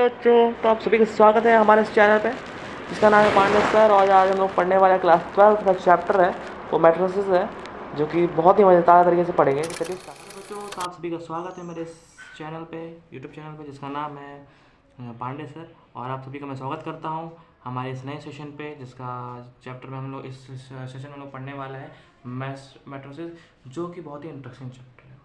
Hello बच्चों, तो आप सभी का स्वागत है हमारे इस चैनल पे जिसका नाम है पांडे सर। और आज हम लोग पढ़ने वाले क्लास 12 का चैप्टर है वो मैट्रिसेस है, जो कि बहुत ही मज़ेदार तरीके से पढ़ेंगे। चलिए बच्चों, तो आप सभी का स्वागत है मेरे इस चैनल पे, यूट्यूब चैनल पे जिसका नाम है पांडे सर। और आप सभी का मैं स्वागत करता हूँ हमारे इस नए सेशन पे, जिसका चैप्टर में हम लोग इस सेशन में हम लोग पढ़ने वाला है मैट्रिसेस, जो कि बहुत ही इंटरेस्टिंग चैप्टर है।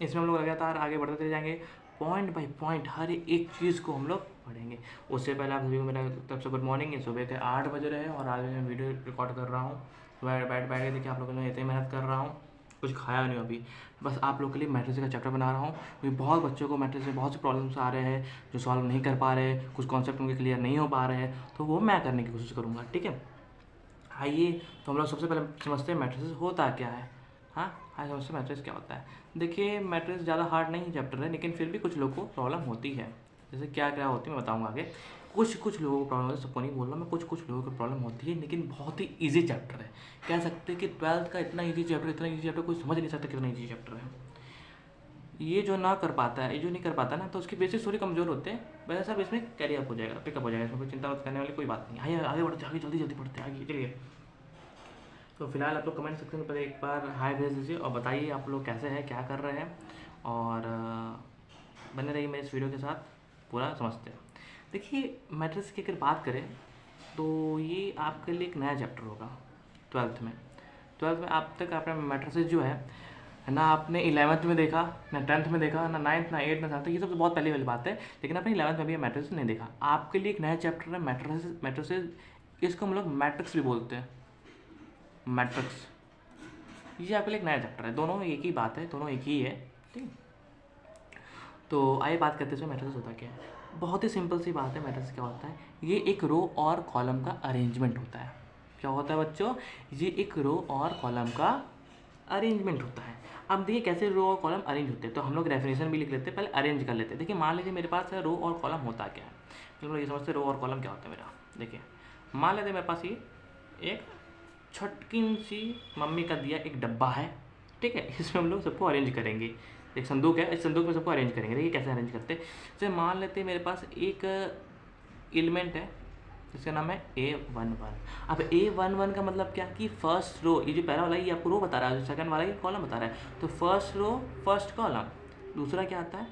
इसमें हम लोग लगातार आगे बढ़ते चले जाएंगे, पॉइंट बाय पॉइंट हर एक चीज़ को हम लोग पढ़ेंगे। उससे पहले आप सभी को मेरा तरफ से गुड मॉर्निंग। सुबह के 8 बज रहे हैं और आज मैं वीडियो रिकॉर्ड कर रहा हूँ। सुबह बैठ के देखिए आप लोगों ने इतनी मेहनत कर रहा हूँ, कुछ खाया नहीं अभी, बस आप लोग के लिए मैट्रिक्स का चैप्टर बना रहा हूँ, क्योंकि बहुत बच्चों को मैट्रिक्स में बहुत से प्रॉब्लम्स आ रहे हैं जो सॉल्व नहीं कर पा रहे हैं, कुछ कॉन्सेप्ट उनके क्लियर नहीं हो पा रहे हैं, तो वो मैं करने की कोशिश करूँगा। ठीक है, आइए तो हम लोग सबसे पहले समझते हैं मैट्रिक्स होता क्या है। हाँ, आज समझते हैं मैट्रिक्स क्या होता है। देखिए, मैट्रिक्स ज़्यादा हार्ड नहीं चैप्टर है, लेकिन फिर भी कुछ लोगों को प्रॉब्लम होती है। जैसे क्या क्या होती है मैं बताऊंगा आगे। कुछ लोगों को प्रॉब्लम होती है, सबको नहीं बोल रहा मैं, कुछ लोगों को प्रॉब्लम होती है, लेकिन बहुत ही ईजी चैप्टर है। कह सकते हैं कि 12th का इतना ईजी चैप्टर कोई समझ नहीं सकता कितना ईजी चैप्टर है। ये जो ना कर पाता है, ये जो नहीं कर पाता ना, तो उसके बेसिस थोड़ी कमज़ोर होते हैं, वैसे सब इसमें कैरी अप हो जाएगा, पिकअप हो जाएगा, इसमें कोई चिंता करने वाली कोई बात नहीं। आइए आगे बढ़ते, आगे जल्दी जल्दी बढ़ते आगे, चलिए। तो फिलहाल आप लोग कमेंट सेक्शन पर एक बार हाय भेज दीजिए और बताइए आप लोग कैसे हैं, क्या कर रहे हैं, और बने रहिए मेरे इस वीडियो के साथ, पूरा समझते हैं। देखिए, मैट्रिक्स की अगर बात करें तो ये आपके लिए एक नया चैप्टर होगा 12th में। 12th में आप तक आपने मैट्रिसेस जो है ना, आपने 11th में देखा, ना 10th में देखा, ना 9th, ना 8th, ना 7th, ये सब तो बहुत पहले वाली बात है, लेकिन आपने 11th में भी मैट्रिक्स नहीं देखा। आपके लिए एक नया चैप्टर है मैट्रिसेस। इसको हम लोग मैट्रिक्स भी बोलते हैं, मैट्रिक्स। ये आपके लिए एक नया चैप्टर है, दोनों एक ही बात है, दोनों एक ही है। ठीक, तो आइए बात करते हैं मैट्रिक्स होता क्या है। बहुत ही सिंपल सी बात है, मैट्रिक्स क्या होता है। ये एक रो और कॉलम का अरेंजमेंट होता है। क्या होता है बच्चों? ये एक रो और कॉलम का अरेंजमेंट होता है। अब देखिए कैसे रो और कॉलम अरेंज होते हैं, तो हम लोग डेफिनेशन भी लिख लेते हैं, पहले अरेंज कर लेते हैं। देखिए, मान लीजिए मेरे पास है रो और कॉलम होता क्या है, तो हम लोग ये समझते हैं रो और कॉलम क्या होता है मेरा। देखिए, मान लेते हैं मेरे पास ये एक छटकी सी मम्मी का दिया एक डब्बा है। ठीक है, इसमें हम लोग सबको अरेंज करेंगे। एक संदूक है, इस संदूक में सबको अरेंज करेंगे। देखिए कैसे अरेंज करते हैं। जैसे मान लेते हैं मेरे पास एक एलिमेंट है जिसका नाम है A11। अब A11 का मतलब क्या कि फर्स्ट रो, ये जो पहला वाला ये आपको रो बता रहा है, जो सेकंड वाला ये कॉलम बता रहा है, तो फर्स्ट रो फर्स्ट कॉलम। दूसरा क्या आता है?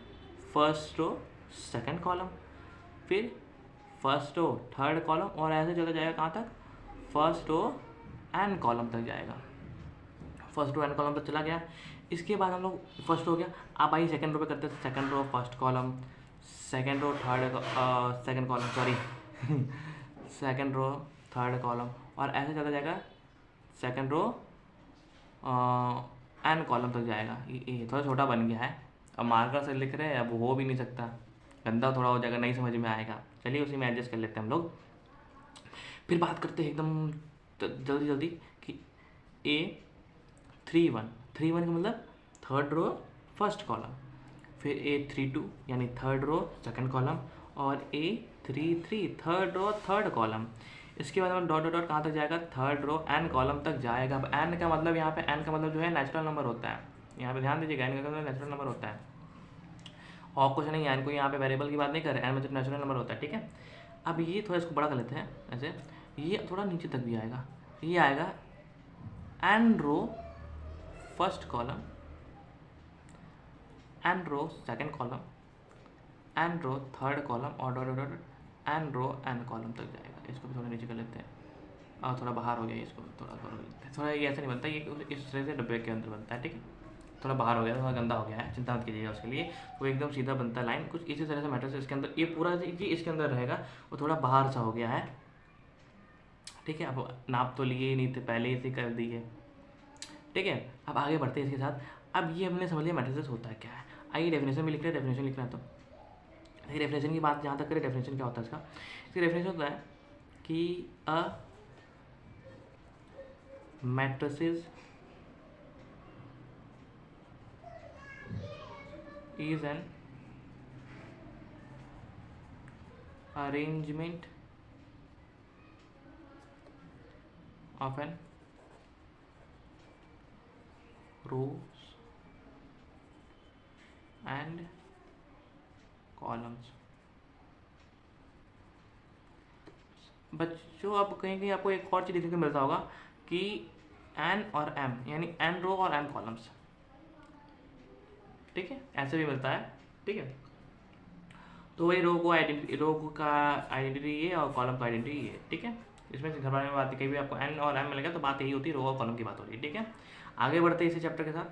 फर्स्ट रो सेकंड कॉलम, फिर फर्स्ट रो थर्ड कॉलम, और ऐसे चला जाएगा कहाँ तक? फर्स्ट रो एन कॉलम तक जाएगा। फर्स्ट रो एन कॉलम तक चला गया। इसके बाद हम लोग फर्स्ट हो गया, अब आइए सेकंड रो पे करते हैं। Second row first column, second row third second column, sorry second row third column, और ऐसे चला जाएगा सेकंड रो एन कॉलम तक जाएगा। ये थोड़ा छोटा बन गया है, अब मार्कर से लिख रहे हैं, अब हो भी नहीं सकता, गंदा थोड़ा हो जाएगा, नहीं समझ में आएगा। चलिए उसी में एडजस्ट कर लेते हैं हम लोग। फिर बात करते हैं एकदम जल्दी जल्दी कि A31 का मतलब थर्ड रो फर्स्ट कॉलम, फिर A32 यानी थर्ड रो सेकंड कॉलम, और A33 third row third column. इसके बाद हम डॉट डॉट डॉट कहाँ तक जाएगा? थर्ड रो एन कॉलम तक जाएगा। अब एन का मतलब यहाँ पे, एन का मतलब जो है नेचुरल नंबर होता है। यहाँ पे ध्यान दीजिएगा, एन का मतलब नेचुरल नंबर होता है, और कुछ नहीं है। एन को यहाँ पे वेरिएबल की बात नहीं कर रहे, एन मतलब नेचुरल नंबर होता है। ठीक है, अब ये थोड़ा इसको बड़ा कर लेते हैं ऐसे, ये थोड़ा नीचे तक भी आएगा। ये आएगा n row first column, n row second column, n row third column, और dot dot n row n column तक जाएगा। इसको भी थोड़ा नीचे कर लेते हैं, और थोड़ा बाहर हो गया, इसको थोड़ा थोड़ा लेते हैं। थोड़ा ये ऐसे नहीं बनता, ये इस तरह से डब्बे के अंदर बनता है। ठीक है, थोड़ा बाहर हो गया, थोड़ा गंदा हो गया है, चिंता मत कीजिएगा उसके लिए। तो एकदम सीधा बनता है लाइन, कुछ इसी तरह से मैटर से इसके अंदर, ये पूरा जी इसके अंदर रहेगा, वो थोड़ा बाहर सा हो गया है। ठीक है, अब नाप तो लिए ही नहीं थे, पहले ही से कर दिए। ठीक है, अब आगे बढ़ते हैं इसके साथ। अब ये हमने समझ लिया मैट्रिसेस होता है क्या है। आइए डेफिनेशन भी लिख रहे हैं, डेफिनेशन लिखना है तो देखिए, डेफिनेशन की बात जहाँ तक करें, डेफिनेशन क्या होता है इसका। इसका डेफिनेशन होता है कि a matrices is an arrangement of an rows and columns. बच्चों अब कहीं कहीं आपको एक और चीज़ देखने को मिलता होगा कि एन और एम, यानी एन रो और एम कॉलम्स, ठीक है, ऐसे भी मिलता है, ठीक है। तो वही रो का आइडेंटिटी ये और कॉलम का आइडेंटिटी ये, ठीक है। इसमें से घबराने में बात कहीं भी आपको एन और एम मिलेगा तो बात यही होती है, रो और कॉलम की बात हो रही है, ठीक है। आगे बढ़ते हैं इसी चैप्टर के साथ।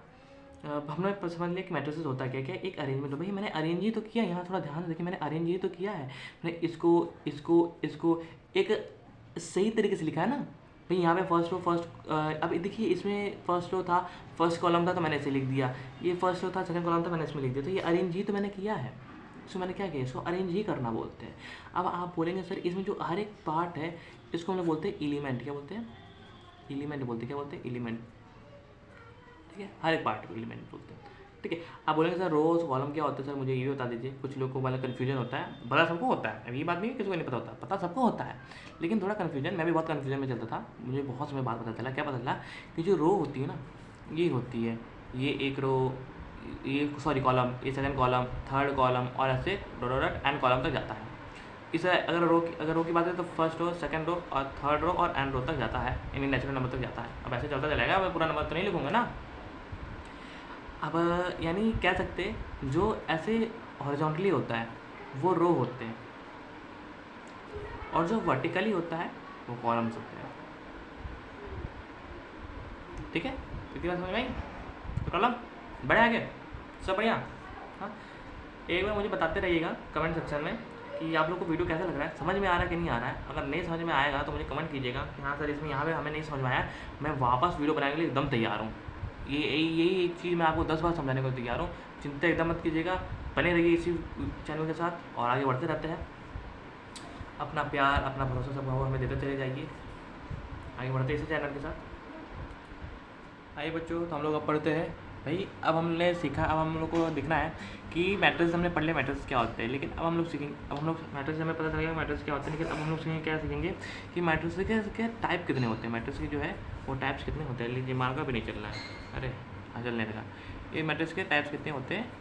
हमने समझ लिया कि मैट्रिसेस होता है क्या क्या, एक अरेंजमेंट। भाई मैंने अरेंज ही तो किया, यहाँ थोड़ा ध्यान से देखिए, मैंने अरेंज ही तो किया है, मैंने इसको इसको इसको एक सही तरीके से लिखा है ना भाई। यहाँ पे फर्स्ट रो अब देखिए इसमें फर्स्ट रो था, फर्स्ट कॉलम था तो मैंने इसे लिख दिया, ये फर्स्ट रो था, सेकंड कॉलम था, मैंने इसमें लिख दिया, तो ये अरेंज ही तो मैंने किया है। इसको मैंने क्या किया, इसको अरेंज ही करना बोलते हैं। अब आप बोलेंगे सर इसमें जो हर एक पार्ट है इसको हम लोग बोलते हैं एलिमेंट। क्या बोलते हैं? एलिमेंट बोलते हैं। क्या बोलते हैं? एलिमेंट, ठीक है। हर एक पार्ट को एलिमेंट बोलते हैं, ठीक है। आप बोलेंगे सर रोज कॉलम क्या होता है? सर मुझे ये बता दीजिए। कुछ लोगों को वाला कन्फ्यूजन होता है, पता सबको होता है, अब ये बात नहीं है किसी को नहीं पता होता, पता सबको होता है, लेकिन थोड़ा कन्फ्यूजन, मैं भी बहुत कन्फ्यूजन में चलता था, मुझे बहुत समय बाद पता चला। क्या पता चला कि जो रो होती है ना, ये होती है, ये एक रो, ये सॉरी कॉलम, ये सेकंड कॉलम, थर्ड कॉलम और ऐसे डॉट एन कॉलम तक जाता है। इसे अगर रो की बात है तो फर्स्ट रो, सेकंड रो और थर्ड रो और एन रो तक जाता है, यानी नेचुरल नंबर तक जाता है। अब ऐसे चलता चलेगा, मैं पूरा नंबर तो नहीं लिखूंगा ना। अब यानी कह सकते जो ऐसे हॉरिजॉन्टली होता है वो रो होते हैं, और जो वर्टिकली होता है वो कॉलम्स होते हैं, ठीक है। इतनी बात समझ में आई? तो कॉलम बढ़िया, आगे सब बढ़िया। हाँ, एक बार मुझे बताते रहिएगा कमेंट सेक्शन में कि आप लोग को वीडियो कैसा लग रहा है, समझ में आ रहा है कि नहीं आ रहा है। अगर नहीं समझ में आएगा तो मुझे कमेंट कीजिएगा कि हाँ सर इसमें यहाँ पे हमें नहीं समझ में आया, मैं वापस वीडियो बनाने के लिए एकदम तैयार हूँ। यही एक चीज़ मैं आपको 10 बार समझाने को तैयार हूँ, चिंता एकदम मत कीजिएगा, बने रहिए इसी चैनल के साथ और आगे बढ़ते रहते हैं। अपना प्यार, अपना भरोसा सब हमें देते चले जाइए, आगे बढ़ते इसी चैनल के साथ। आइए बच्चों, तो हम लोग अब पढ़ते हैं भाई। अब हमने सीखा, अब हम लोग को देखना है कि मैट्रिक्स हमने पढ़ लिया, मैट्रिक्स क्या होते हैं, लेकिन अब हम लोग सीखेंगे, अब हम लोग मैट्रिक्स हमें पता चलेगा मैट्रिक्स क्या होते हैं, लेकिन अब हम लोग सीखेंगे क्या सीखेंगे कि मैट्रिक्स के टाइप कितने होते हैं, मैट्रिक्स के जो है वो टाइप्स कितने होते हैं। लीजिए मार्का भी नहीं चल रहा है, अरे हाँ चलने लगा। ये मैट्रिक्स के टाइप्स कितने होते हैं,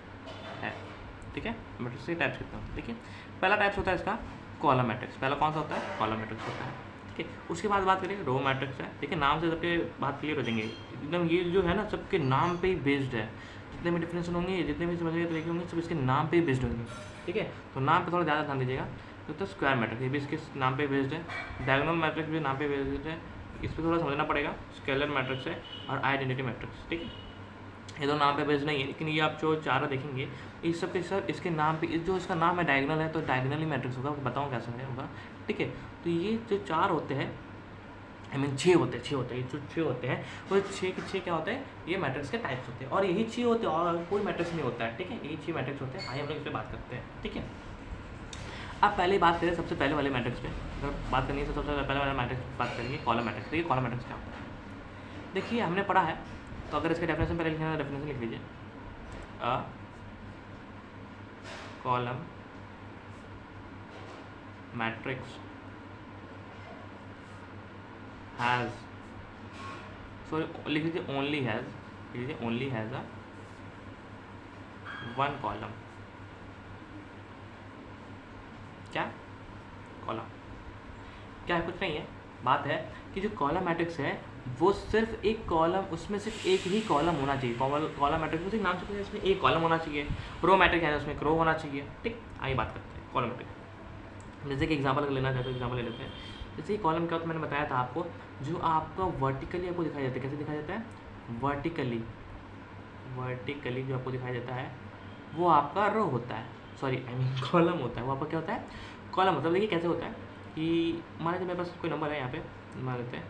ठीक है। मैट्रिक्स के टाइप्स कितने होते हैं, देखिए पहला टाइप्स होता है इसका कॉलम मैट्रिक्स। पहला कौन सा होता है? कॉलम मैट्रिक्स होता है, ठीक है। उसके बाद बात करेंगे रो मैट्रिक्स है, देखिए नाम से सबके बात क्लियर हो जाएंगे एकदम। ये जो है ना सबके नाम पे ही बेस्ड है, जितने भी डिफरेंशन होंगे, जितने भी समझ तरीके होंगे, सब इसके नाम पे ही बेस्ड होंगे, ठीक है। तो नाम पे थोड़ा ज़्यादा ध्यान दीजिएगा। तो स्क्वायर मैट्रिक्स, ये भी इसके नाम पे बेस्ड है। डायगोनल मैट्रिक्स भी नाम पे बेस्ड है, इस पर थोड़ा समझना पड़ेगा। स्केलर मैट्रिक्स है और आइडेंटिटी मैट्रिक्स, ठीक है। ये तो नाम पे बेस्ड नहीं है, लेकिन ये आप जो चारों देखेंगे इस सब के सर इसके नाम पे, जो इसका नाम है डायगोनल है तो डायगोनली मैट्रिक्स होगा, बताऊँ कैसे है होगा, ठीक है। तो ये जो चार होते हैं, आई मीन 6 होते हैं, ये जो 6 होते हैं वो 6 के 6 क्या होते हैं? ये मैट्रिक्स के टाइप्स होते हैं, और यही 6 होते हैं और कोई मैट्रिक्स नहीं होता है, ठीक है। यही 6 मैट्रिक्स होते हैं। आइए हम लोग इस पर बात करते हैं, ठीक है। अब पहले बात करें सबसे पहले वाले मैट्रिक्स पे, अगर बात करनी है तो सबसे पहले वाले मैट्रिक्स बात करेंगे, कॉलम मैट्रिक्स। देखिए कॉलम मैट्रिक्स क्या होता है, देखिए हमने पढ़ा है, तो अगर इसके डेफिनेशन पहले लिखना है तो डेफिनेशन लिख लीजिए। A column matrix has, sorry लिख लीजिए ओनली हैज़, लिख लीजिए only has a one column. क्या? कॉलम क्या है? कुछ नहीं है, बात है कि जो कॉलम मैट्रिक्स है वो सिर्फ एक कॉलम, उसमें सिर्फ एक ही कॉलम होना चाहिए। कॉलम मैट्रिक्स में नाम से इसमें एक कॉलम होना चाहिए। रो मैट्रिक्स है उसमें एक रो होना चाहिए, ठीक। आइए बात करते हैं कॉलम मैट्रिक्स। जैसे कि एग्जांपल अगर लेना चाहते हो, एग्जांपल ले लेते हैं। जैसे कॉलम क्या होता है, मैंने बताया था आपको, जो आपका वर्टिकली आपको दिखाई देता है। कैसे दिखाई देता है? वर्टिकली जो आपको दिखाई देता है वो आपका रो होता है, सॉरी आई मीन कॉलम होता है। वो आपका क्या होता है? कॉलम। मतलब देखिए कैसे होता है कि मान लीजिए मेरे पास कोई नंबर है, यहाँ पे मान लेते हैं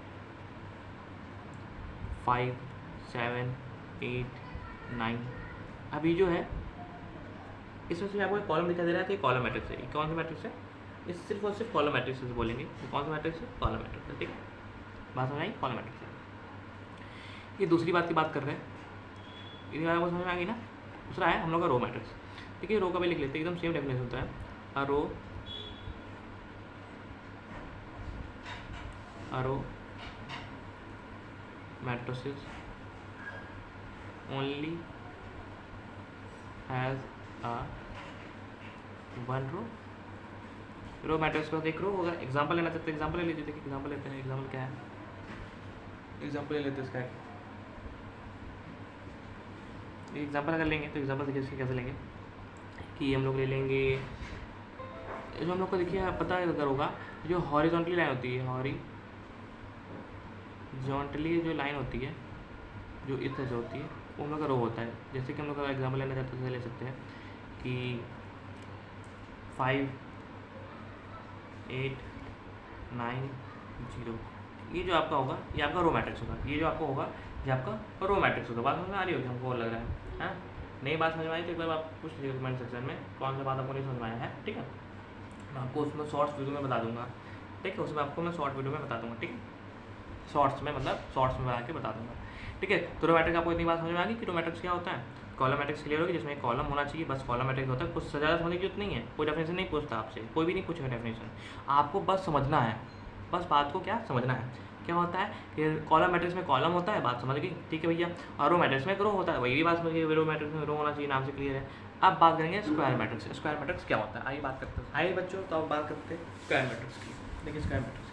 5 7 8 9। अभी जो है इसमें से आपको एक कॉलम दिखाई दे रहा है, तो ये कॉलम मैट्रिक्स है। कौन सा मैट्रिक्स है? इस सिर्फ और सिर्फ कॉलम मैट्रिक्स से बोलेंगे। कौन सा मैट्रिक्स है? कॉलम मैट्रिक्स है, ठीक है। बात समझ आई? कॉलम मैट्रिक्स है। ये दूसरी बात की बात कर रहे हैं, ये आपको समझ में आ गई ना। दूसरा है हम लोग का रो मैट्रिक्स। देखिए रो का भी लिख लेते हैं, एकदम सेम डेफिनेशन होता है। A row matrices only has a 1 row matrix के बाद एक रो। अगर एग्जांपल लेना चाहते हैं एग्जांपल ले लीजिए। देखिए एग्जांपल लेते हैं। एग्जांपल क्या है, एग्जांपल ले लेते हैं इसका। एग्जांपल अगर लेंगे तो एग्जांपल देखिए इसके कैसे लेंगे कि हम लोग ले लेंगे जो हम लोग को देखिए पता है अगर होगा, जो हॉरिजॉन्टली लाइन होती है, हॉरिजॉन्टली जो लाइन होती है जो इस तरह से होती है वो हम लोग का रो होता है। जैसे कि हम लोग अगर एग्जाम्पल लेना चाहते हैं तो ले सकते हैं कि 5 8 9 0, ये जो आपका होगा ये आपका रो मैट्रिक्स होगा। ये जो आपका होगा ये आपका रो मैट्रिक्स होगा। बात समझ में आ रही होगी हमको, लग रहा है हाँ? नई बात समझ में आई तो एक बार आप पूछ लीजिए कमेंट सेक्शन में कौन सा बात आपको नहीं समझ में आया है। ठीक है, मैं आपको उसमें शॉर्ट्स वीडियो में बता दूंगा। ठीक है, उसमें आपको मैं शॉर्ट वीडियो में बता दूंगा। ठीक है, शॉर्ट्स में मतलब शॉर्ट्स में बना के बता दूंगा। ठीक है, तो रो मैट्रिक्स आपको इतनी बात समझ में आ गई कि रो मैट्रिक्स क्या होता है। कॉलम मैट्रिक्स क्लियर होगी जिसमें कॉलम होना चाहिए, बस कॉलम मैट्रिक्स होता है। कुछ ज़्यादा समझने की जरूरत नहीं है, कोई डेफिनेशन नहीं पूछता आपसे, कोई भी नहीं पूछेगा डेफिनेशन, आपको बस समझना है। बस बात को क्या समझना है, क्या होता है कि कॉलम मैट्रिक्स में कॉलम होता है, बात समझ गई। ठीक है भैया, और रो मैट्रिक्स में रो होता है, वही भी बात समझ गई। रो मैट्रिक्स में रो होना चाहिए, नाम से क्लियर है। अब बात करेंगे स्क्वायर मैट्रिक्स। स्क्वायर मैट्रिक्स क्या होता है आइए बात करते हैं। आइए बच्चों, तो अब बात करते हैं स्क्वायर मैट्रिक्स की। देखिए स्क्वायर मैट्रिक्स,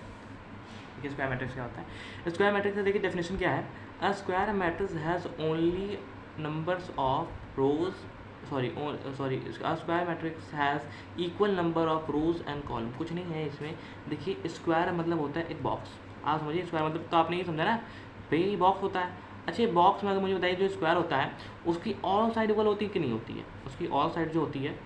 देखिए स्क्वायर मैट्रिक्स क्या होता है। स्क्वायर मैट्रिक्स का देखिए डेफिनेशन क्या है। अ square matrix has only numbers of rose square matrix has equal number of rose and column. कुछ नहीं है इसमें। देखिए स्क्वायर मतलब होता है एक बॉक्स। आप समझिए स्क्वायर मतलब तो आपने ये समझा ना भाई बॉक्स होता है। अच्छा ये बॉक्स में अगर मुझे बताइए जो स्क्वायर होता है उसकी ऑल साइड इक्वल होती है कि नहीं होती है। उसकी ऑल साइड जो होती है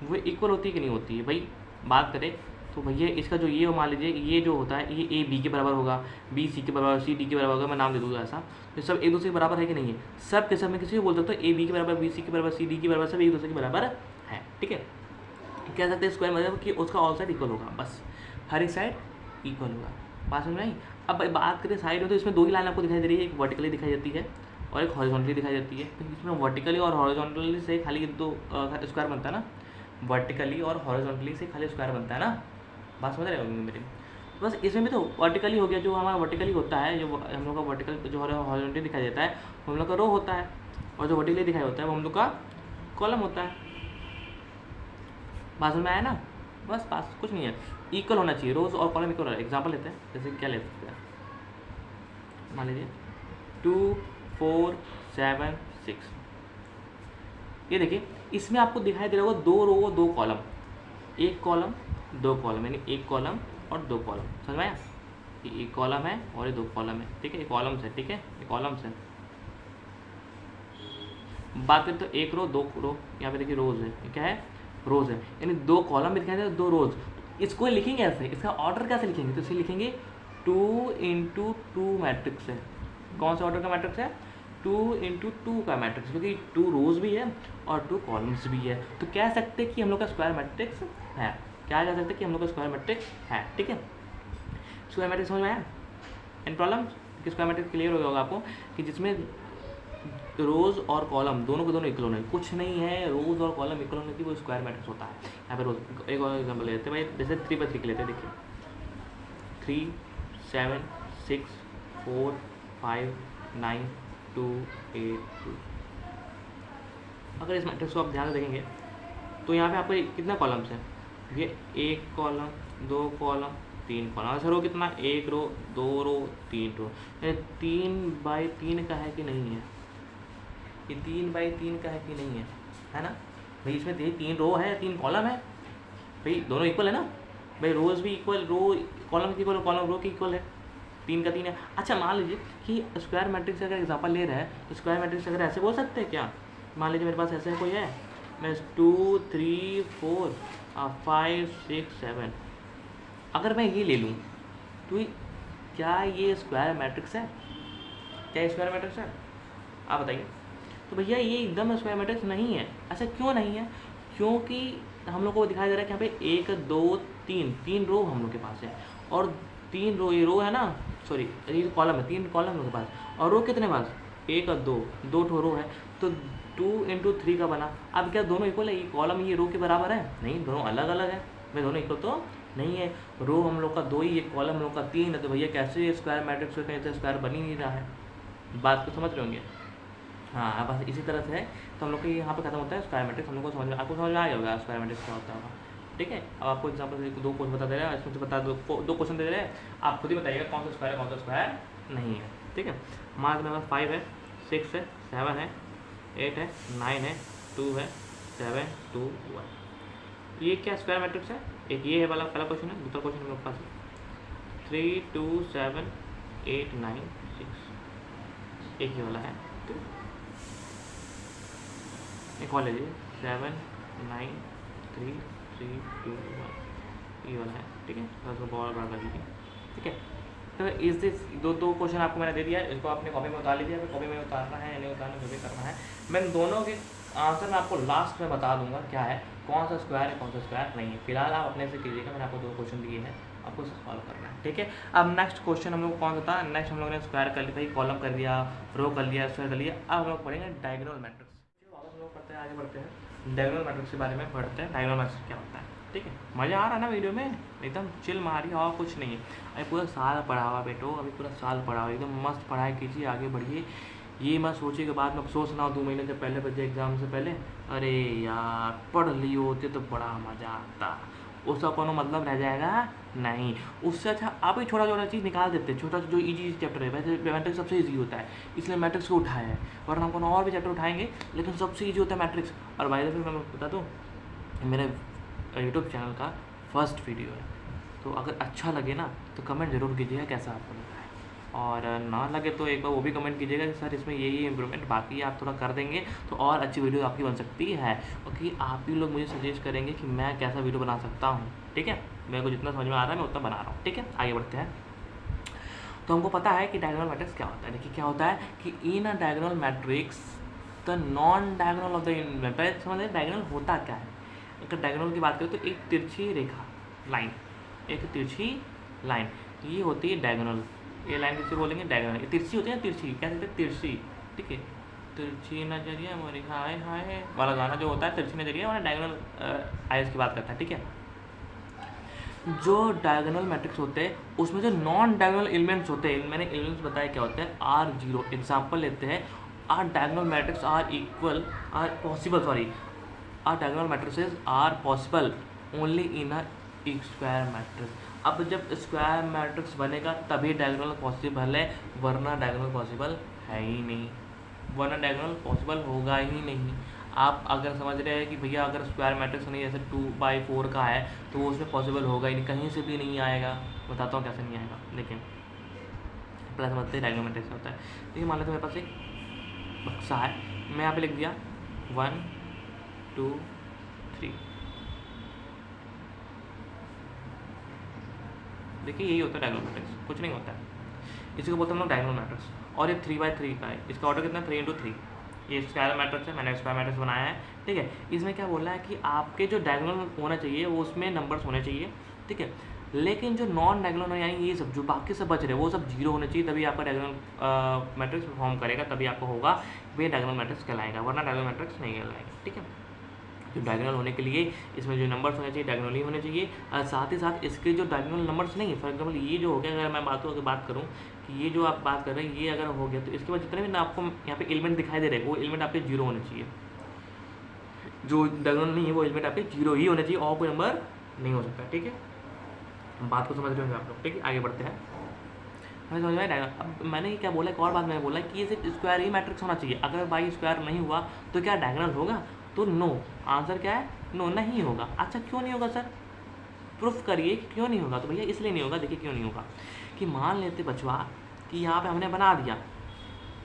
वो इक्वल होती है कि नहीं होती है। भाई बात करें तो भैया इसका जो ये मान लीजिए ये जो होता है ये ए बी के बराबर होगा, बी सी के बराबर, सी डी के बराबर होगा। मैं नाम दे दूँगा ऐसा, तो सब एक दूसरे के बराबर है कि नहीं है। सब के सब में किसी को बोल सकते हो ए बी के बराबर, बी सी के बराबर, सी डी के बराबर, सब एक दूसरे के बराबर है। ठीक है, कह सकते हैं स्क्वायर मतलब कि उसका ऑल साइड इक्वल होगा, बस हर एक साइड इक्वल होगा। बात समझ में आई। अब बात करें साइड में तो इसमें दो ही लाइन आपको दिखाई दे रही है, एक वर्टिकली दिखाई देती है और एक हॉरिजॉन्टली दिखाई देती है। तो इसमें वर्टिकली और हॉरिजॉन्टली से खाली दो स्क्वायर बनता है ना, वर्टिकली और हॉरिजॉन्टली से खाली स्क्वायर बनता है ना। बात समझ रहे होंगे मेरे। बस इसमें भी तो वर्टिकली हो गया, जो हमारा वर्टिकली होता है, जो हम लोग का वर्टिकल जो हॉरिजॉन्टली दिखाई देता है वो हम लोग का रो होता है, और जो वर्टिकली दिखाई होता है वो हम लोग का कॉलम होता है। बात समझ में आया ना। बस बात कुछ नहीं है, इक्वल होना चाहिए, रोज और कॉलम इक्वल होना है। एग्जाम्पल लेते हैं, जैसे क्या ले सकते हैं, मान लीजिए 2 4 7 6। ये देखिए इसमें आपको दिखाई दे रहा होगा दो रो दो कॉलम, एक कॉलम दो कॉलम, यानी एक कॉलम और दो कॉलम। समझ में आया, ये एक कॉलम है और ये दो कॉलम है। ठीक है, ये कॉलम्स है। ठीक है, ये कॉलम्स है। बात करें तो एक रो दो रो, यहाँ पे देखिए रोज है, ये क्या है रोज है, यानी दो कॉलम भी दिखाई दे दो रोज। इसको लिखेंगे ऐसे, इसका ऑर्डर कैसे लिखेंगे, तो इसे लिखेंगे 2 × 2 मैट्रिक्स है। कौन सा ऑर्डर का मैट्रिक्स है, 2 × 2 का मैट्रिक्स, क्योंकि 2 रोज भी है और 2 कॉलम्स भी है। तो कह सकते हैं कि हम लोग का स्क्वायर मैट्रिक्स है। क्या कह सकते हैं कि हम लोग का स्क्वायर मैट्रिक्स है। ठीक है, स्क्वायर मैट्रिक्स समझ में आया। इन प्रॉब्लम कि स्क्वायर मैट्रिक्स क्लियर हो गया होगा आपको कि जिसमें रोज और कॉलम दोनों के दोनों इक्वल होने, कुछ नहीं है, रोज और कॉलम इक्वल होने की वो स्क्वायर मैट्रिक्स होता है। यहाँ पे रोज एक और एग्जाम्पल लेते हैं भाई, जैसे 3/3 लेते हैं। देखिए 3 7 6 4 5 9 2 8 2। अगर इस मैट्रिक्स को आप ध्यान से देखेंगे तो यहाँ पे आपको कितना कॉलम्स है, ये एक कॉलम दो कॉलम तीन कॉलम। अच्छा रो कितना, एक रो दो रो तीन रो, 3/3 का है कि नहीं है, ये 3/3 का है कि नहीं है ना भाई। इसमें 3 रो है 3 कॉलम है भाई, दोनों इक्वल है ना भाई। रोज भी इक्वल, रो कॉलम की इक्वल, कॉलम रो की इक्वल है, 3 का 3 है। अच्छा मान लीजिए कि स्क्वायर मैट्रिक्स से अगर एग्जांपल ले रहे हैं तो स्क्वायर मैट्रिक्स अगर ऐसे बोल सकते हैं क्या, मान लीजिए मेरे पास ऐसे कोई है, मैं 2 3 4 5 6 7, अगर मैं ये ले लूँ तो क्या ये स्क्वायर मैट्रिक्स है, क्या स्क्वायर मैट्रिक्स है आप बताइए। तो भैया ये एकदम स्क्वायर मैट्रिक्स नहीं है। अच्छा क्यों नहीं है, क्योंकि हम लोग को दिखाई दे रहा है कि यहाँ पे 1 2 3 रो हम लोग के पास है, और 3 रो, ये रो है ना, सॉरी ये कॉलम है, 3 कॉलम हम लोग के पास, और रो कितने पास 1 और 2 ठो रो है, तो 2 × 3 का बना। अब क्या दोनों इक्वल है, ये कॉलम ये रो के बराबर है, नहीं दोनों अलग अलग है भाई, दोनों इक्वल तो नहीं है। रो हम लोग का 2 ही, ये कॉलम हम लोग का 3 है, तो भैया कैसे स्क्वायर मैट्रिक्स होते हैं, स्क्वायर बन ही नहीं रहा है। बात को समझ रहे होंगे। हाँ बस इसी तरह से है। तो हम लोग के यहाँ पे खत्म होता है स्क्वायर मैट्रिक्स। हम लोग को समझ में, आपको समझ में आ गया होगा स्क्वायर मैट्रिक्स क्या होता होगा। ठीक है, अब आपको एग्जाम्पल 2 क्वेश्चन बता दे रहा है, इसमें से बता दो 2 क्वेश्चन दे रहे हैं, आप खुद ही बताइएगा कौन सा स्क्वायर है कौन सा स्क्वायर नहीं है। ठीक है, मार्क मेरे पास 5 है, 6 है, 7 है, 8 है, 9 है, 2 है, 7, 2, 1। ये क्या स्क्वायर मैट्रिक्स है? एक ये है वाला पहला क्वेश्चन है। दूसरा क्वेश्चन मेरे पास 3, 2, 7, 8, 9, 6, एक ये वाला है। एक और ले लीजिए 7, 9, 3, 3, 2, 1, ये वाला है। ठीक है, थोड़ा बहुत बड़ा कर लीजिए। ठीक है, तो इस दिस दो क्वेश्चन आपको मैंने दे दिया है, इसको आपने कॉपी में उतार लीजिए। अगर कॉपी में उतारना है या नहीं उतारना, जो भी करना है, मैं दोनों के आंसर मैं आपको लास्ट में बता दूंगा क्या है, कौन सा स्क्वायर है कौन सा स्क्वायर नहीं है। फिलहाल आप अपने से कीजिएगा, मैंने आपको 2 क्वेश्चन दिए हैं, आपको सॉल्व करना है। ठीक है, अब नेक्स्ट क्वेश्चन हम लोग कौन सा था? नेक्स्ट हम लोगों ने स्क्वायर कर लिया, भाई कॉलम कर लिया, रो कर लिया, स्क्वायर कर लिया। अब हम लोग पढ़ेंगे डायगोनल मैट्रिक्स। वापस हम लोग पढ़ते हैं, आगे बढ़ते हैं, डायगोनल मैट्रिक्स के बारे में पढ़ते हैं। डायगोनल मैट्रिक्स क्या होता है? ठीक है, मज़ा आ रहा है ना वीडियो में? एकदम चिल मारी और कुछ नहीं है। अभी पूरा साल पढ़ा हुआ बेटो, अभी पूरा साल पढ़ा हुआ, एकदम मस्त पढ़ाई कीजिए, आगे बढ़िए। ये मत सोचिए के बाद में अफसोस ना हो 2 महीने से पहले बचे एग्जाम से पहले, अरे यार पढ़ लिए होते तो बड़ा मज़ा आता, उसका कोनो मतलब रह जाएगा नहीं। उससे अच्छा आप ही छोटा छोटा चीज़ निकाल देते, छोटा जो इजी चैप्टर है। वैसे मैट्रिक्स सबसे इजी होता है, इसलिए मैट्रिक्स को उठाया है, वरना हम कोनो और भी चैप्टर उठाएंगे, लेकिन सबसे इजी होता है मैट्रिक्स। और बाय द वे मैं बता दूँ, मेरे यूट्यूब चैनल का फर्स्ट वीडियो है, तो अगर अच्छा लगे ना तो कमेंट ज़रूर कीजिएगा कैसा आपको लगा है, और ना लगे तो एक बार वो भी कमेंट कीजिएगा कि सर इसमें ये इम्प्रूवमेंट बाकी है, आप थोड़ा कर देंगे तो और अच्छी वीडियो आपकी बन सकती है। क्योंकि आप ही लोग मुझे सजेस्ट करेंगे कि मैं कैसा वीडियो बना सकता हूँ। ठीक है, मेरे को जितना समझ में आ रहा है मैं उतना बना रहा हूँ। ठीक है, आगे बढ़ते हैं। तो हमको पता है कि डायगोनल मैट्रिक्स क्या होता है। देखिए क्या होता है कि in a diagonal matrix the non diagonal of the matrix, समझ डायगोनल होता क्या है। अगर डायगोनल की बात करें तो एक तिरछी रेखा लाइन, एक तिरछी लाइन, ये होती है डायगोनल। ये लाइन किसे बोलेंगे? डायगोनल। ये तिरछी होती है ना, तिरछी क्या कहते हैं? तिरछी। ठीक है, तिरछी नजरिया मोरी हाय हाय वाला गाना जो होता है, तिरछी नजरिया वाला डायगोनल आइज की बात करता है। ठीक है, जो डायगोनल मैट्रिक्स होते हैं उसमें जो नॉन डायगोनल एलिमेंट्स होते हैं, मैंने एलिमेंट्स बताया क्या होते हैं, R0। एग्जाम्पल लेते हैं, are diagonal matrix are equal are possible, sorry, are diagonal matrices are possible only in a square matrix. अब जब स्क्वायर मैट्रिक्स बनेगा तभी डायगोनल पॉसिबल है, वरना डायगोनल पॉसिबल है ही नहीं, वरना डायगोनल पॉसिबल होगा ही नहीं। आप अगर समझ रहे हैं कि भैया अगर स्क्वायर मैट्रिक्स नहीं जैसे 2/4 का है तो वो उसमें पॉसिबल होगा ही नहीं, कहीं से भी नहीं आएगा। बताता हूँ कैसे नहीं आएगा, लेकिन पहले समझते हैं डायगोनल मैट्रिक्स होता है। देखिए मान लेते मेरे पास एक बक्सा है, मैं यहाँ पे लिख दिया 1, 2, 3। देखिए यही होता है डायगोनल मैट्रिक्स, कुछ नहीं होता है। इसी को बोलते हैं हम लोग डायगोनल मैट्रिक्स। और ये 3/3 का है, इसका ऑर्डर कितना है? 3 × 3। ये स्क्वायर मैट्रिक्स है, मैंने स्क्वायर मैट्रिक्स बनाया है। ठीक है, इसमें क्या बोल रहा है कि आपके जो डायगोनल होना चाहिए वो उसमें नंबर्स होने चाहिए। ठीक है, लेकिन जो नॉन डायगोनल यानी ये सब जो बाकी सब बच रहे वो सब 0 होने चाहिए, तभी आपका डायगोनल मैट्रिक्स परफॉर्म करेगा, तभी आपको होगा वे डायगोनल मैट्रिक्स कहलाएगा, वरना डायगोनल मैट्रिक्स नहीं कहलाएगा। ठीक है, जो डायगोनल होने के लिए इसमें जो नंबर्स होने चाहिए डायगोनल ही होने चाहिए, और साथ ही साथ इसके जो डायगोनल नंबर्स नहीं है, फॉर एग्जाम्पल ये जो हो गया, अगर मैं बात करूँ कि ये जो आप बात कर रहे हैं ये अगर हो गया तो इसके बाद जितने भी ना आपको यहाँ पे एलिमेंट दिखाई दे रहे हैं वो एलिमेंट आपके 0 होने चाहिए। जो डायगोनल नहीं है वो एलिमेंट आपके 0 ही होने चाहिए, और कोई नंबर नहीं हो सकता। ठीक है, बात को समझ रहे होंगे आप लोग। ठीक है, आगे बढ़ते हैं। हमें समझ में आया। अब मैंने क्या बोला, एक और बात मैंने बोला कि ये सिर्फ स्क्वायर ही मैट्रिक्स होना चाहिए। अगर बाई स्क्वायर नहीं हुआ तो क्या डायगोनल होगा? तो नो, आंसर क्या है? नो, नहीं होगा। अच्छा क्यों नहीं होगा सर? प्रूफ करिए क्यों नहीं होगा। तो भैया इसलिए नहीं होगा, देखिए क्यों नहीं होगा कि मान लेते बचवा कि यहाँ पे हमने बना दिया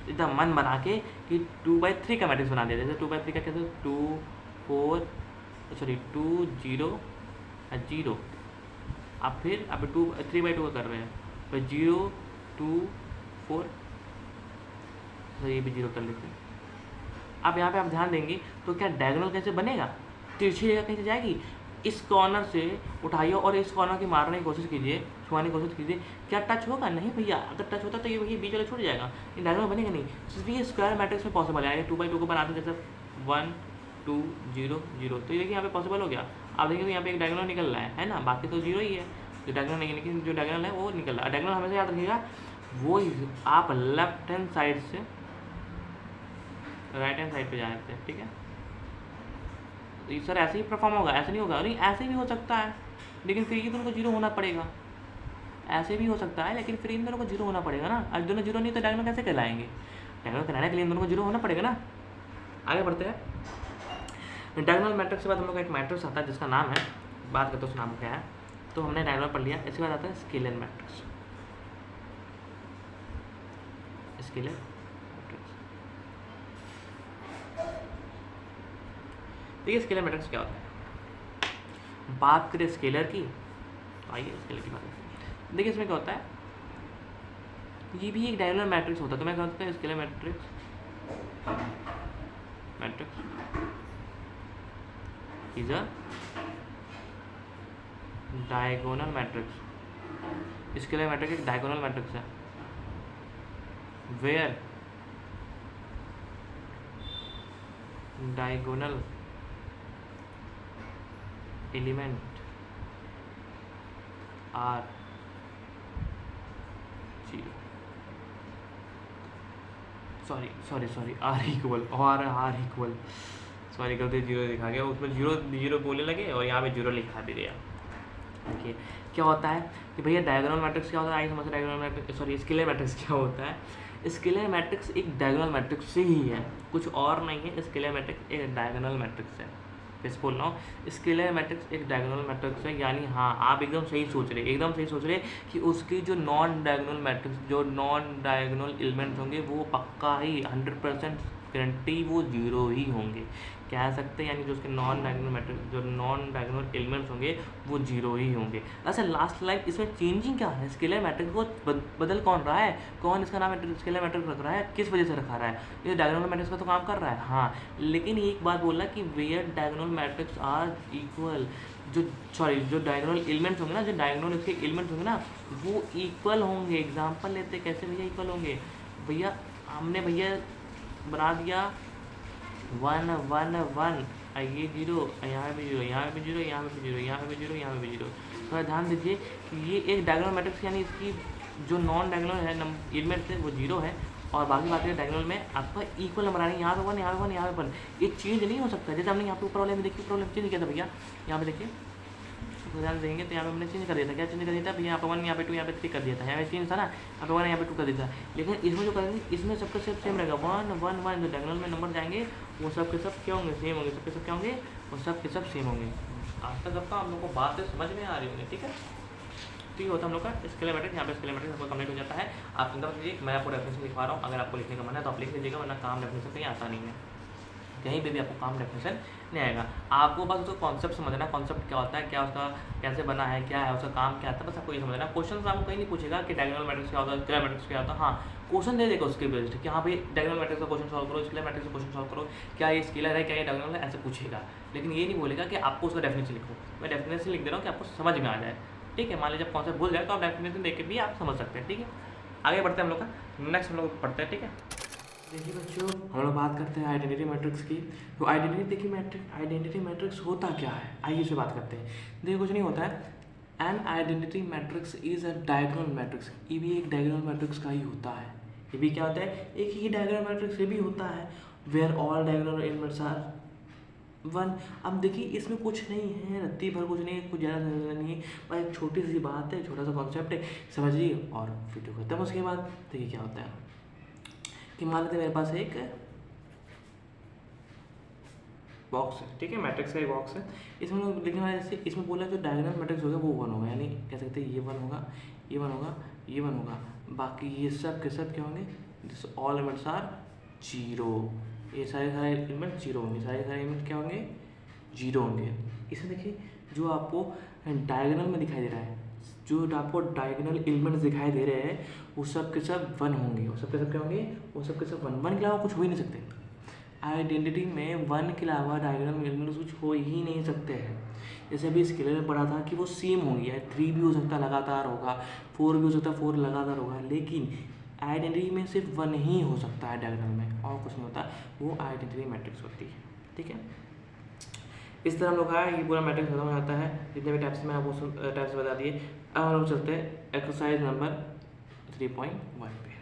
एकदम मन बना के कि 2/3 का मैट्रिक्स बना दिया। जैसे 2/3 का कैसे? 2, 4, सॉरी 2, 0, 0। अब फिर अब 3/2 का कर रहे हैं, फिर 0, 2, 4, तो ये भी 0 कर लेते हैं। अब यहाँ पे आप ध्यान देंगे तो क्या डायगोनल कैसे बनेगा? तिरछी रेखा कैसे जाएगी? इस कॉर्नर से उठाइए और इस कॉर्नर की मारने की कोशिश कीजिए, छुआने की कोशिश कीजिए, क्या टच होगा? नहीं भैया, अगर टच होता तो ये भैया बीच वाला छूट जाएगा, ये डायगोनल बनेगा नहीं। सिर्फ ये स्क्वायर मैट्रिक्स में पॉसिबल है। 2/2 को बनाते जैसे 1, 2, 0, 0, तो ये देखिए यहाँ पे पॉसिबल हो गया। आप देखिए यहाँ पे एक डायगोनल निकल रहा है ना, बाकी तो 0 ही है, जो डायगोनल नहीं, लेकिन जो डायगोनल है वो निकल रहा है। डायगोनल हमेशा याद रखिएगा वो आप लेफ्ट हैंड साइड से राइट हैंड साइड पे जाते हैं, ठीक है। तो सर ऐसे ही परफॉर्म होगा, ऐसे नहीं होगा, नहीं ऐसे भी हो सकता है, लेकिन फिर ये दोनों को जीरो होना पड़ेगा। ऐसे भी हो सकता है लेकिन फिर इन दोनों को जीरो होना पड़ेगा ना। अब दोनों जीरो नहीं तो डायगोनल कैसे कहलाएंगे? डायगोनल कहलाने के लिए इन दोनों को जीरो होना पड़ेगा ना। आगे बढ़ते हैं। डायगोनल मैट्रिक्स के बाद हम लोग का एक मैट्रिक्स आता है जिसका नाम है, बात करते हैं उस नाम क्या है। तो हमने डायगोनल पढ़ लिया। इसके बाद आता है स्केलर मैट्रिक्स। स्केलर मैट्रिक्स, देखिए स्केलर मैट्रिक्स क्या होता है। बात करें स्केलर की, आइए स्केलर की बात करते हैं। देखिए इसमें क्या होता है, ये भी एक डायगोनल मैट्रिक्स होता है। तो मैं कहता हूँ scalar matrix is a diagonal matrix. Scalar matrix एक डायगोनल मैट्रिक्स है where diagonal element are zero, sorry are equal, sorry गलती जीरो लिखा गया, उसमें जीरो बोलने लगे और यहाँ पे जीरो लिखा भी गया। देखिए क्या होता है कि भैया डायगोनल मैट्रिक्स क्या होता है, आइए समझते हैं। Diagonal matrix, sorry scalar matrix क्या होता है। स्केलर मैट्रिक्स एक डायगोनल मैट्रिक्स से ही है, कुछ और नहीं है। स्केलर मैट्रिक्स एक डायगोनल मैट्रिक्स है। फिर बोल रहा हूँ, स्केलर मैट्रिक्स एक डायगोनल मैट्रिक्स है। यानी हाँ, आप एकदम सही सोच रहे कि उसकी जो नॉन डायगोनल मैट्रिक्स, जो नॉन डायगोनल एलिमेंट्स होंगे वो पक्का ही 100% गारंटी वो जीरो ही होंगे, कह सकते हैं। यानी जो उसके नॉन डायगोनल मैट्रिक्स, जो नॉन डायगोनल एलिमेंट्स होंगे वो जीरो ही होंगे। अच्छा लास्ट लाइन, इसमें चेंजिंग क्या है? स्केलर मैट्रिक्स को बदल कौन रहा है, कौन इसका नाम स्केलर मैट्रिक्स रख रहा है, किस वजह से रखा रहा है? ये डायगोनल मैट्रिक्स का तो काम कर रहा है, हाँ। लेकिन एक बात बोला कि where diagonal matrix are equal, जो डायगोनल एलिमेंट्स होंगे ना, जो डायगोनल इसके एलिमेंट्स होंगे ना वो इक्वल होंगे। एग्जाम्पल लेते कैसे भैया इक्वल होंगे? भैया हमने बना दिया 1 1 1, ये जीरो, यहाँ पे जीरो, यहाँ पे जीरो, यहाँ पे जीरो, यहाँ पे जीरो, यहाँ पे जीरो। थोड़ा ध्यान दीजिए कि ये एक डायगोनल मैट्रिक्स, यानी इसकी जो नॉन डायगोनल है एलिमेंट्स है वो जीरो है, और बाकी बात है डायगोनल में आपका इक्वल नंबर आ रहे हैं। यहाँ पे 1, यहाँ पे 1, यहाँ पे 1, ये चेंज नहीं हो सकता। जैसे हमने यहाँ पे ऊपर वाले में देखिए प्रॉब्लम चेंज किया था भैया, यहाँ पे देखिए ध्यान देंगे तो यहाँ पे हमने चेंज कर दिया था। क्या चेंज कर दिया था भैया? यहाँ पे 1, यहाँ पे 2, यहाँ पे 3 कर दिया था। यहाँ पे चेंज था ना, यहाँ पे 1, यहाँ पे 2 कर दिया था। लेकिन इसमें जो करेंगे, इसमें सबका सब सेम रहेगा। 1 1 1 जो डायगोनल में नंबर जाएंगे वो सब के सब क्या होंगे? सेम होंगे। सबके सब क्या होंगे? वो सब के सब सेम होंगे। आज तक आपका हम लोग को बात समझ में आ रही होंगी, ठीक है। तो ये होता है हम लोग का स्केलर मैट्रिक्स। यहाँ पे स्केलर मैट्रिक्स आपको कंप्लीट हो जाता है। आप चिंता मत कीजिए, मैं आपको डेफिनेशन लिखवा रहा हूँ। अगर आपको लिखने का मन है तो आप लिख लीजिएगा, वरना काम डेफिनेशन कहीं आता नहीं है, कहीं पे भी आपको काम डेफिनेशन नहीं आएगा। आपको बस उसका कॉन्सेप्ट समझना, कॉन्सेप्ट क्या होता है, क्या उसका कैसे बना है, क्या है उसका काम क्या आता है, बस आपको ये समझना। क्वेश्चन आपको कहीं नहीं पूछेगा कि डायगोनल मैट्रिक्स क्या होता है, स्केलर मैट्रिक्स क्या होता है। हाँ, क्वेश्चन दे देगा उसके बेस्ड कि हाँ भाई डायगोनल मैट्रिक्स का क्वेश्चन सॉल्व करो, स्केलर मैट्रिक्स का क्वेश्चन सॉल्व करो, क्या ये स्केलर है, क्या ये डायगोनल है, ऐसे पूछेगा। लेकिन ये नहीं बोलेगा कि आपको उसका डेफिनेशन लिखो। मैं डेफिनेशन लिख दे रहा हूँ कि आपको समझ में आ जाए, ठीक है। मान लीजिए जब कॉन्सेप्ट भूल जाए तो आप डेफिनेशन देख के भी आप समझ सकते हैं, ठीक है। आगे बढ़ते हैं हम लोग का नेक्स्ट, हम लोग पढ़ते हैं, ठीक है। देखिए बच्चों, हम लोग बात करते हैं आइडेंटिटी मैट्रिक्स की। तो आइडेंटिटी मैट्रिक्स होता क्या है, आइए इसे बात करते हैं। देखिए कुछ नहीं होता है, an identity matrix is a diagonal matrix. ये भी एक डायगोनल मैट्रिक्स का ही होता है। ये भी क्या होता है? एक ही डायगोनल मैट्रिक्स ये भी होता है, where all diagonal elements are 1। अब देखिए इसमें कुछ नहीं है, रत्ती भर कुछ नहीं है, कुछ ज़्यादा नहीं है, बस एक छोटी सी बात है, छोटा सा कॉन्सेप्ट है, समझिए और वीडियो खत्म। उसके बाद देखिए क्या होता है कि मान लेते मेरे पास एक बॉक्स है, ठीक है, मैट्रिक्स का एक बॉक्स है। इसमें लोग लिखने वाले जैसे इसमें बोला जो डायगोनल मैट्रिक्स होगा वो 1 होगा, यानी कह सकते हैं ये 1 होगा, ये 1 होगा, ये 1 होगा, बाकी ये सब के सब क्या होंगे? This all elements are 0। ये सारे एलिमेंट 0 होंगे, सारे एलिमेंट क्या होंगे? 0 होंगे। इसे देखिए जो आपको डायगोनल में दिखाई दे रहा है, जो आपको डायगोनल एलिमेंट्स दिखाई दे रहे हैं वो सब के सब 1 होंगे, वो सब के सब क्या होंगे? वो सब के सब 1 के अलावा कुछ हो ही नहीं सकते। आइडेंटिटी में 1 के अलावा डायगोनल एलिमेंट्स कुछ हो ही नहीं सकते हैं। जैसे अभी स्केलर में पढ़ा था कि वो सेम होंगे, 3 भी हो सकता है लगातार होगा, 4 भी हो सकता है 4 लगातार होगा, लेकिन आइडेंटिटी में सिर्फ 1 ही हो सकता है डायगोनल में, और कुछ नहीं होता। वो आइडेंटिटी मैट्रिक्स होती है, ठीक है। इस तरह हम लोग का ये पूरा मैट्रिक्स खत्म हो जाता है, जितने भी टाइप्स में आपको टाइप्स बता दिए। अब हम लोग चलते हैं एक्सरसाइज नंबर 3.1 पे।